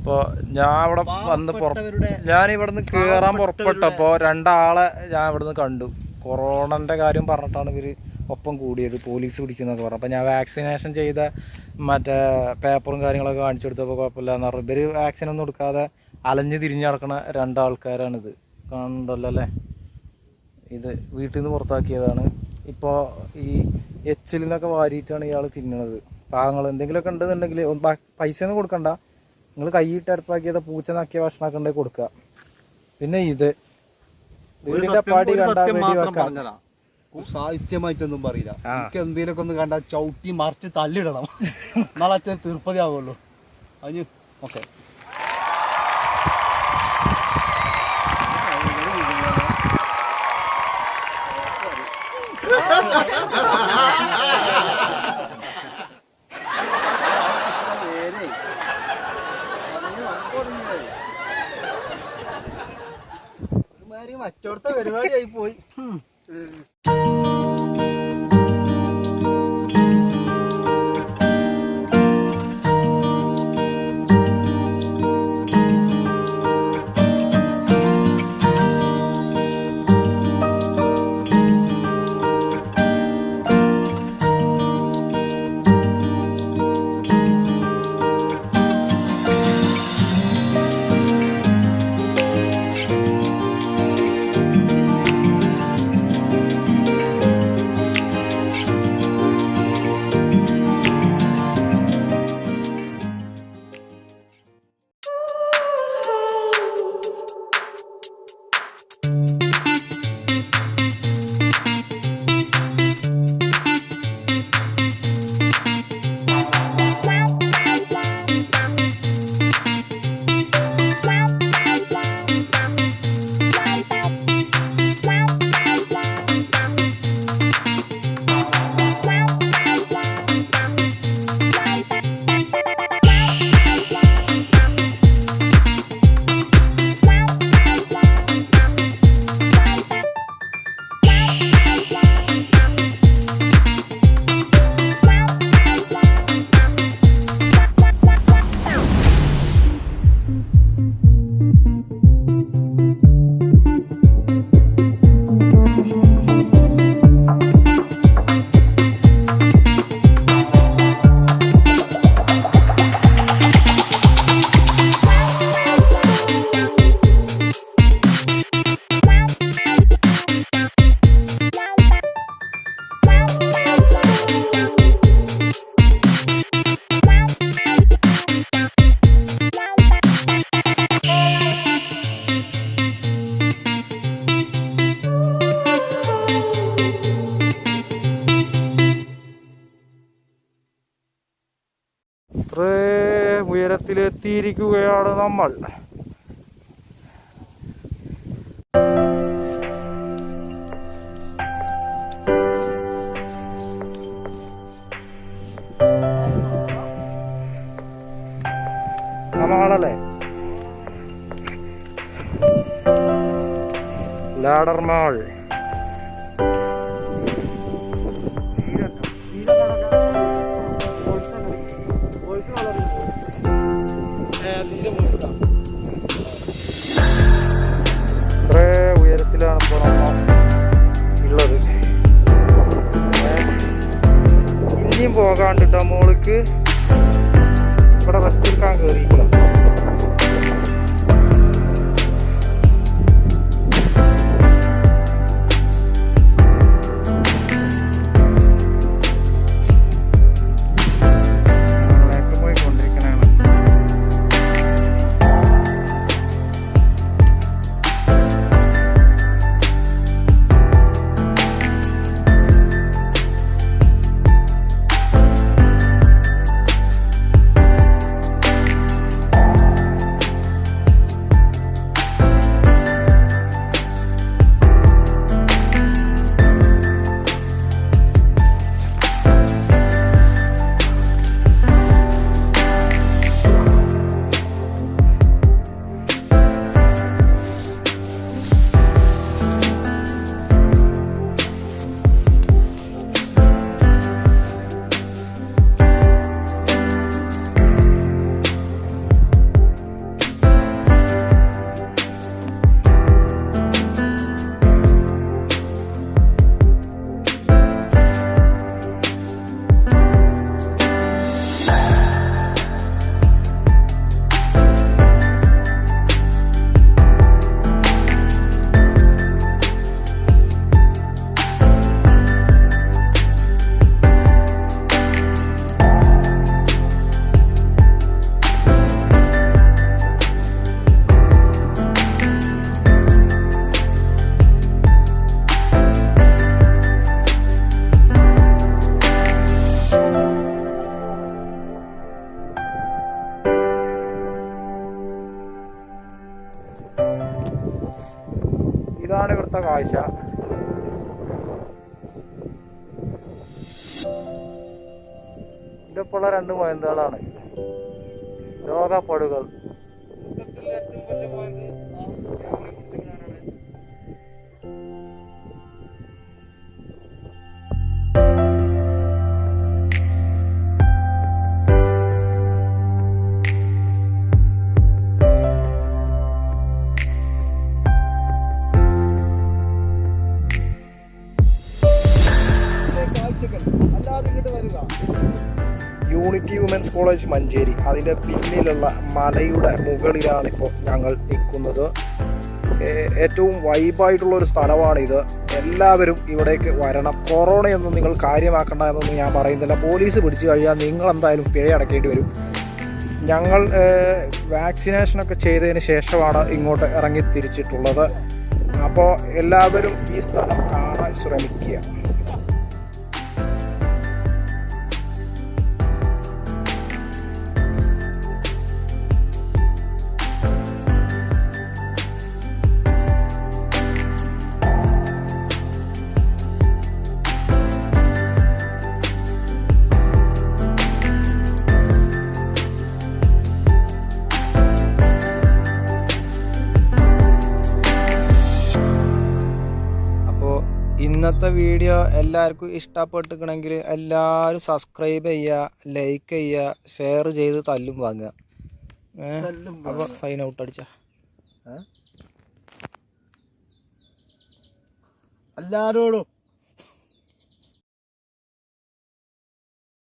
ഇപ്പോൾ ഞാൻ അവിടെ വന്ന് ഞാൻ ഇവിടുന്ന് കയറാൻ പുറപ്പെട്ടപ്പോൾ 2 ആളെ ഞാൻ ഇവിടുന്ന് കണ്ടു. കൊറോണൻ്റെ കാര്യം പറഞ്ഞിട്ടാണ് ഇവർ ഒപ്പം കൂടിയത്, പോലീസ് പിടിക്കുന്നൊക്കെ പറഞ്ഞു. അപ്പോൾ ഞാൻ വാക്സിനേഷൻ ചെയ്ത മറ്റേ പേപ്പറും കാര്യങ്ങളൊക്കെ കാണിച്ചു കൊടുത്തപ്പോൾ കുഴപ്പമില്ല എന്ന് പറഞ്ഞു. ഇവർ വാക്സിനൊന്നും എടുക്കാതെ അലഞ്ഞ് തിരിഞ്ഞ് നടക്കുന്ന 2 ആൾക്കാരാണിത്. കാണുന്നുണ്ടല്ലോ അല്ലേ? ഇത് വീട്ടിൽ നിന്ന് പുറത്താക്കിയതാണ്. ഇപ്പോൾ ഈ എച്ചിലിനൊക്കെ വാരിയിട്ടാണ് ഇയാൾ തിന്നണത്. പാവങ്ങൾ എന്തെങ്കിലുമൊക്കെ ഉണ്ടെന്നുണ്ടെങ്കിൽ പൈസ ഒന്നും കൊടുക്കണ്ട, നിങ്ങൾ കൈയിട്ട് അരപ്പാക്കിയത് പൂച്ച നക്കിയ ഭക്ഷണമൊക്കെ ഉണ്ടെങ്കിൽ കൊടുക്കുക. പിന്നെ ഇത് വീടിന്റെ പടി കണ്ടാൽ വെടി വെക്കാം. സാഹിത്യമായിട്ടൊന്നും പറയില്ല. എനിക്ക് എന്തെങ്കിലുമൊക്കെ ഒന്ന് കണ്ടാൽ ചവിട്ടി മറിച്ച് തള്ളിടണം, നാളെ അച്ഛൻ തീർപ്പതി ആവുമല്ലോ. അതിന് ഓക്കെ. മറ്റോടത്തെ പരിപാടിയായി പോയി. ഇത്ര ഉയരത്തിലെത്തിയിരിക്കുകയാണ് നമ്മൾ. നമ്മളല്ലേ ലാഡർ മാൾ. ഇത്ര ഉയരത്തിലാണ് ഇപ്പോൾ നമ്മൾ ഉള്ളത്. ഇനിയും പോകാണ്ടിട്ടോ മോൾക്ക്. ഇവിടെ റെസ്റ്റ് എടുക്കാൻ കയറിയിരിക്കണം. ഇന്നത്തെ കാഴ്ച. ഇതിപ്പോൾ 2 മൊയന്തുകളാണ്, ലോകപ്പെടുകൾ. യൂണിറ്റി വുമൻസ് കോളേജ് മഞ്ചേരി, അതിൻ്റെ പിന്നിലുള്ള മലയുടെ മുകളിലാണ് ഇപ്പോൾ ഞങ്ങൾ നിൽക്കുന്നത്. ഏറ്റവും വൈബായിട്ടുള്ളൊരു സ്ഥലമാണിത്. എല്ലാവരും ഇവിടേക്ക് വരണം. കൊറോണയൊന്നും നിങ്ങൾ കാര്യമാക്കണ്ട എന്നൊന്നും ഞാൻ പറയുന്നില്ല. പോലീസ് പിടിച്ചു കഴിയാൽ നിങ്ങൾ എന്തായാലും പിഴ അടക്കേണ്ടി വരും. ഞങ്ങൾ വാക്സിനേഷനൊക്കെ ചെയ്തതിന് ശേഷമാണ് ഇങ്ങോട്ട് ഇറങ്ങി തിരിച്ചിട്ടുള്ളത്. അപ്പോൾ എല്ലാവരും ഈ സ്ഥലം കാണാൻ ശ്രമിക്കുക. ഇന്നത്തെ വീഡിയോ എല്ലാവർക്കും ഇഷ്ടപ്പെട്ടിരിക്കണമെങ്കിൽ എല്ലാവരും സബ്സ്ക്രൈബ് ചെയ്യുക, ലൈക്ക് ചെയ്യുക, ഷെയർ ചെയ്ത് തല്ലും വാങ്ങുക. അപ്പോൾ സൈൻ ഔട്ട് അടിച്ച എല്ലാവരോടും